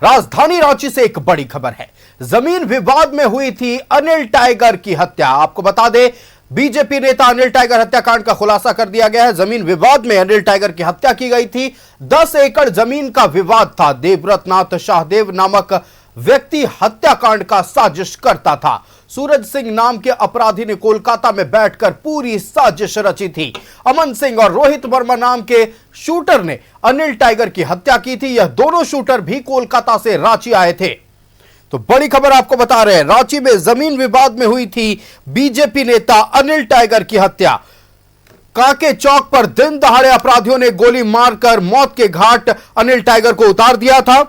राजधानी रांची से एक बड़ी खबर है। जमीन विवाद में हुई थी अनिल टाइगर की हत्या। आपको बता दें, बीजेपी नेता अनिल टाइगर हत्याकांड का खुलासा कर दिया गया है। जमीन विवाद में अनिल टाइगर की हत्या की गई थी। 10 एकड़ जमीन का विवाद था। देवव्रत नाथ शाहदेव नामक व्यक्ति हत्याकांड का साजिश करता था। सूरज सिंह नाम के अपराधी ने कोलकाता में बैठकर पूरी साजिश रची थी। अमन सिंह और रोहित वर्मा नाम के शूटर ने अनिल टाइगर की हत्या की थी। यह दोनों शूटर भी कोलकाता से रांची आए थे। तो बड़ी खबर आपको बता रहे हैं, रांची में जमीन विवाद में हुई थी बीजेपी नेता अनिल टाइगर की हत्या। काके चौक पर दिन दहाड़े अपराधियों ने गोली मारकर मौत के घाट अनिल टाइगर को उतार दिया था।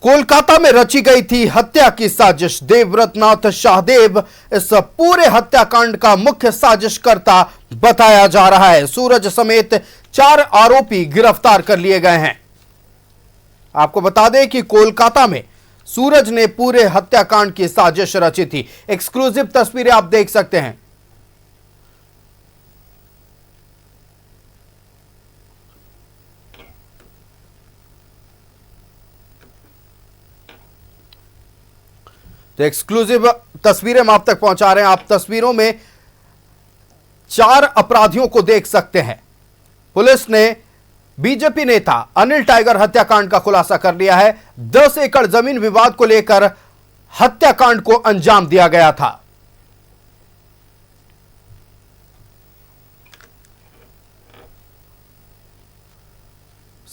कोलकाता में रची गई थी हत्या की साजिश। देवव्रत नाथ शाहदेव इस पूरे हत्याकांड का मुख्य साजिशकर्ता बताया जा रहा है। सूरज समेत 4 आरोपी गिरफ्तार कर लिए गए हैं। आपको बता दें कि कोलकाता में सूरज ने पूरे हत्याकांड की साजिश रची थी। एक्सक्लूसिव तस्वीरें आप देख सकते हैं। तो एक्सक्लूसिव तस्वीरें हम आप तक पहुंचा रहे हैं। आप तस्वीरों में 4 अपराधियों को देख सकते हैं। पुलिस ने बीजेपी नेता अनिल टाइगर हत्याकांड का खुलासा कर लिया है। 10 एकड़ जमीन विवाद को लेकर हत्याकांड को अंजाम दिया गया था।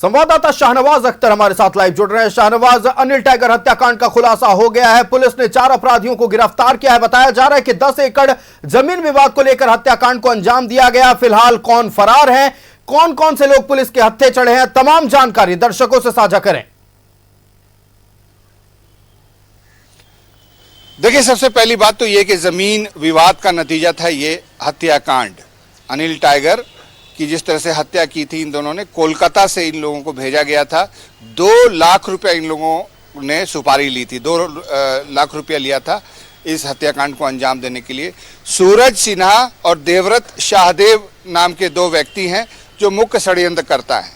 संवाददाता शाहनवाज अख्तर हमारे साथ लाइव जुड़ रहे हैं। शाहनवाज, अनिल टाइगर हत्याकांड का खुलासा हो गया है। पुलिस ने 4 अपराधियों को गिरफ्तार किया है। बताया जा रहा है कि 10 एकड़ जमीन विवाद को लेकर हत्याकांड को अंजाम दिया गया। फिलहाल कौन फरार है, कौन कौन से लोग पुलिस के हत्थे चढ़े हैं, तमाम जानकारी दर्शकों से साझा करें। देखिए, सबसे पहली बात तो यह कि जमीन विवाद का नतीजा था ये हत्याकांड। अनिल टाइगर की जिस तरह से हत्या की थी इन दोनों ने, कोलकाता से इन लोगों को भेजा गया था। 2 लाख रुपया इन लोगों ने सुपारी ली थी। 2 लाख रुपया लिया था इस हत्याकांड को अंजाम देने के लिए। सूरज सिन्हा और देवव्रत शाहदेव नाम के 2 व्यक्ति हैं जो मुख्य षड्यंत्रकर्ता हैं।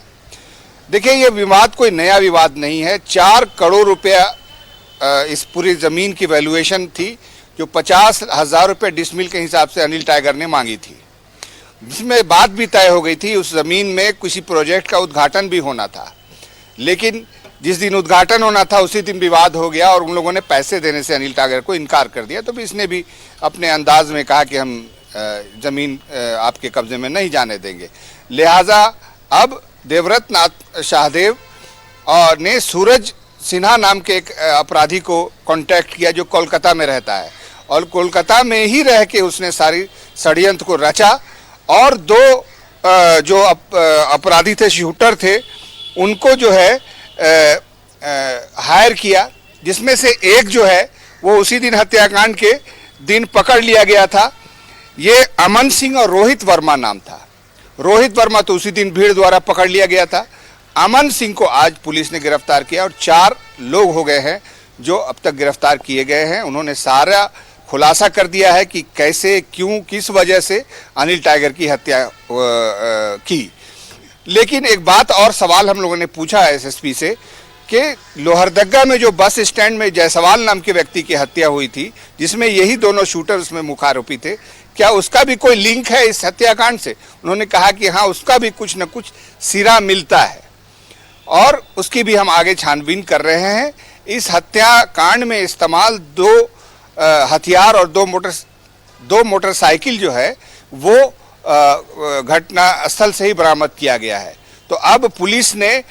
देखिए, ये विवाद कोई नया विवाद नहीं है। 4 करोड़ रुपया इस पूरी ज़मीन की वैल्यूएशन थी, जो 50,000 रुपये डिसमिल के हिसाब से अनिल टाइगर ने मांगी थी। जिसमें बात भी तय हो गई थी, उस ज़मीन में किसी प्रोजेक्ट का उद्घाटन भी होना था। लेकिन जिस दिन उद्घाटन होना था उसी दिन विवाद हो गया और उन लोगों ने पैसे देने से अनिल टाइगर को इनकार कर दिया। तो भी इसने भी अपने अंदाज में कहा कि हम ज़मीन आपके कब्जे में नहीं जाने देंगे। लिहाजा अब देवव्रत नाथ शाहदेव और ने सूरज सिन्हा नाम के एक अपराधी को कांटेक्ट किया जो कोलकाता में रहता है, और कोलकाता में ही रह के उसने सारी षड्यंत्र को रचा। और 2 जो अपराधी थे, शूटर थे, उनको जो है हायर किया, जिसमें से एक जो है वो उसी दिन हत्याकांड के दिन पकड़ लिया गया था। ये अमन सिंह और रोहित वर्मा नाम था। रोहित वर्मा तो उसी दिन भीड़ द्वारा पकड़ लिया गया था। अमन सिंह को आज पुलिस ने गिरफ्तार किया और 4 लोग हो गए हैं जो अब तक गिरफ्तार किए गए हैं। उन्होंने सारा खुलासा कर दिया है कि कैसे, क्यों, किस वजह से अनिल टाइगर की हत्या की। लेकिन एक बात और सवाल हम लोगों ने पूछा है एसएसपी से कि लोहरदगा में जो बस स्टैंड में जायसवाल नाम के व्यक्ति की हत्या हुई थी, जिसमें यही दोनों शूटर उसमें मुख्य आरोपी थे, क्या उसका भी कोई लिंक है इस हत्याकांड से? उन्होंने कहा कि हाँ, उसका भी कुछ न कुछ सिरा मिलता है और उसकी भी हम आगे छानबीन कर रहे हैं। इस हत्याकांड में इस्तेमाल 2 हथियार और 2 मोटरसाइकिल जो है वो घटना स्थल से ही बरामद किया गया है। तो अब पुलिस ने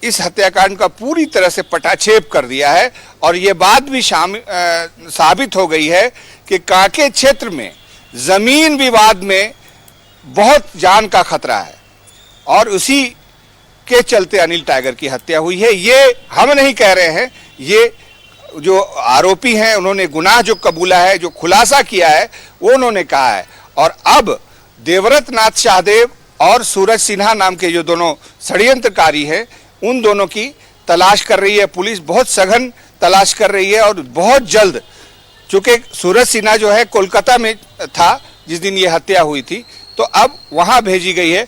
इस हत्याकांड का पूरी तरह से पटाक्षेप कर दिया है और ये बात भी साबित हो गई है कि कांके क्षेत्र में जमीन विवाद में बहुत जान का खतरा है और उसी के चलते अनिल टाइगर की हत्या हुई है। ये हम नहीं कह रहे हैं, ये जो आरोपी हैं उन्होंने गुनाह जो कबूला है, जो खुलासा किया है, वो उन्होंने कहा है। और अब देवव्रत नाथ शाहदेव और सूरज सिन्हा नाम के जो दोनों षड्यंत्रकारी हैं, उन दोनों की तलाश कर रही है पुलिस। बहुत सघन तलाश कर रही है और बहुत जल्द, चूंकि सूरज सिन्हा जो है कोलकाता में था जिस दिन ये हत्या हुई थी, तो अब वहां भेजी गई है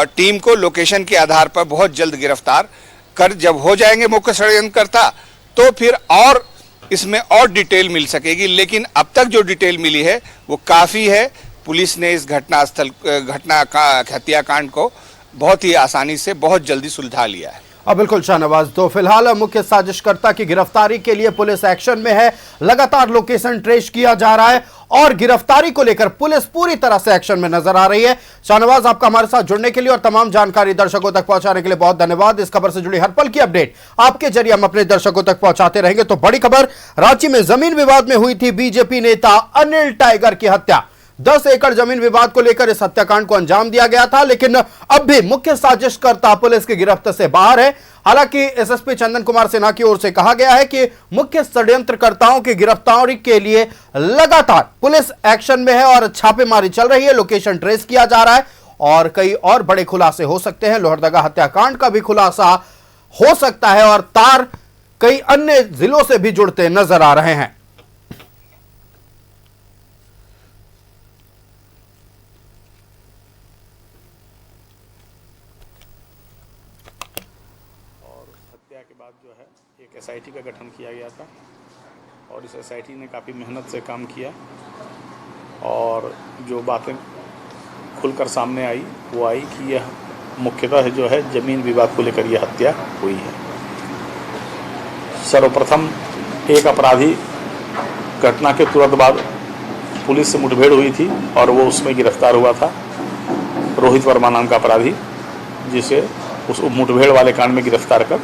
टीम को लोकेशन के आधार पर बहुत जल्द गिरफ्तार कर जब हो जाएंगे मुख्य षड्यंत्रकर्ता तो फिर और इसमें और डिटेल मिल सकेगी, लेकिन अब तक जो डिटेल मिली है वो काफ़ी है। पुलिस ने इस हत्याकांड को बहुत ही आसानी से बहुत जल्दी सुलझा लिया है। अब बिल्कुल शाहनवाज, तो फिलहाल मुख्य साजिशकर्ता की गिरफ्तारी के लिए पुलिस एक्शन में है, लगातार लोकेशन ट्रेस किया जा रहा है और गिरफ्तारी को लेकर पुलिस पूरी तरह से एक्शन में नजर आ रही है। शाहनवाज, आपका हमारे साथ जुड़ने के लिए और तमाम जानकारी दर्शकों तक पहुंचाने के लिए बहुत धन्यवाद। इस खबर से जुड़ी हर पल की अपडेट आपके जरिए हम अपने दर्शकों तक पहुंचाते रहेंगे। तो बड़ी खबर, रांची में जमीन विवाद में हुई थी बीजेपी नेता अनिल टाइगर की हत्या। 10 एकड़ जमीन विवाद को लेकर इस हत्याकांड को अंजाम दिया गया था, लेकिन अब भी मुख्य साजिशकर्ता पुलिस की गिरफ्त से बाहर है। हालांकि एसएसपी चंदन कुमार सिन्हा की ओर से कहा गया है कि मुख्य षड्यंत्रकर्ताओं की गिरफ्तारी के लिए लगातार पुलिस एक्शन में है और छापेमारी चल रही है, लोकेशन ट्रेस किया जा रहा है और कई और बड़े खुलासे हो सकते हैं। लोहरदगा हत्याकांड का भी खुलासा हो सकता है और तार कई अन्य जिलों से भी जुड़ते नजर आ रहे हैं। हत्या के बाद जो है एक एसआईटी का गठन किया गया था और इस एसआईटी ने काफ़ी मेहनत से काम किया और जो बातें खुलकर सामने आई वो आई कि यह मुख्यतः जो है ज़मीन विवाद को लेकर यह हत्या हुई है। सर्वप्रथम एक अपराधी घटना के तुरंत बाद पुलिस से मुठभेड़ हुई थी और वो उसमें गिरफ्तार हुआ था, रोहित वर्मा नाम का अपराधी, जिसे उस मुठभेड़ वाले कांड में गिरफ्तार कर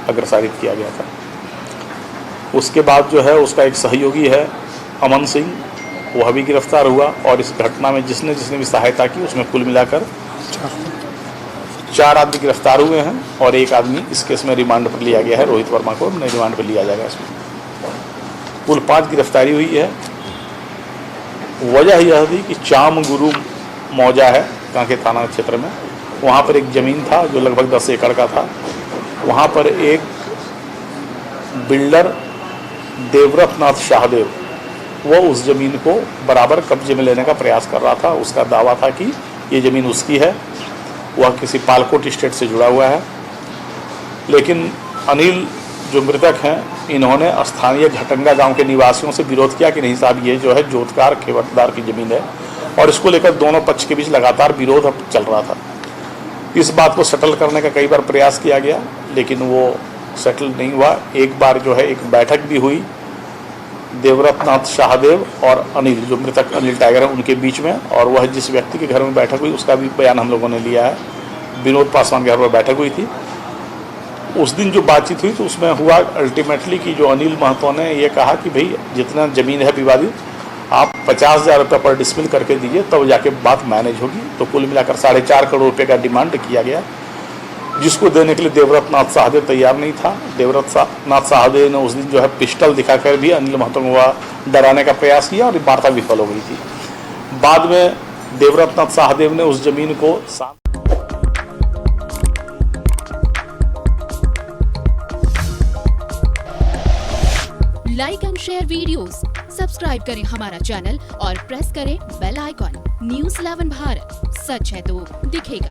अग्रसारित किया गया था। उसके बाद जो है उसका एक सहयोगी है अमन सिंह, वह भी गिरफ्तार हुआ और इस घटना में जिसने भी सहायता की उसमें कुल मिलाकर 4 आदमी गिरफ्तार हुए हैं और एक आदमी इस केस में रिमांड पर लिया गया है। रोहित वर्मा को नए रिमांड पर लिया जाएगा। इसमें कुल 5 गिरफ्तारी हुई है। वजह यह थी कि चाम गुरु मौजा है कांके थाना क्षेत्र में, वहाँ पर एक ज़मीन था जो लगभग 10 एकड़ का था। वहाँ पर एक बिल्डर देवव्रत नाथ शाहदेव वो उस ज़मीन को बराबर कब्जे में लेने का प्रयास कर रहा था। उसका दावा था कि ये ज़मीन उसकी है, वह किसी पालकोट स्टेट से जुड़ा हुआ है। लेकिन अनिल जो मृतक हैं, इन्होंने स्थानीय घटंगा गांव के निवासियों से विरोध किया कि नहीं साहब, ये जो है जोतकार खेवटदार की ज़मीन है और इसको लेकर दोनों पक्ष के बीच लगातार विरोध चल रहा था। इस बात को सेटल करने का कई बार प्रयास किया गया लेकिन वो सेटल नहीं हुआ। एक बार जो है एक बैठक भी हुई देवव्रत नाथ शाहदेव और अनिल, जो मृतक अनिल टाइगर है, उनके बीच में, और वह जिस व्यक्ति के घर में बैठक हुई उसका भी बयान हम लोगों ने लिया है। विनोद पासवान के घर पर बैठक हुई थी। उस दिन जो बातचीत हुई तो उसमें हुआ अल्टीमेटली कि जो अनिल महतो ने ये कहा कि भाई जितना ज़मीन है विवादित आप 50,000 रुपये पर डिसमिल करके दीजिए, तब जाके बात मैनेज होगी। तो कुल मिलाकर 4.5 करोड़ रुपये का डिमांड किया गया, जिसको देने के लिए देवव्रत नाथ शाहदेव तैयार नहीं था। देवव्रत नाथ शाहदेव ने उस दिन जो है पिस्टल दिखाकर भी अनिल महतो को डराने का प्रयास किया और वार्ता विफल हो गई थी। बाद में देवव्रत नाथ शाहदेव ने उस जमीन को like and share videos, subscribe करें हमारा चैनल और प्रेस करें बेल आइकॉन। न्यूज़ 11 भारत, सच है तो दिखेगा।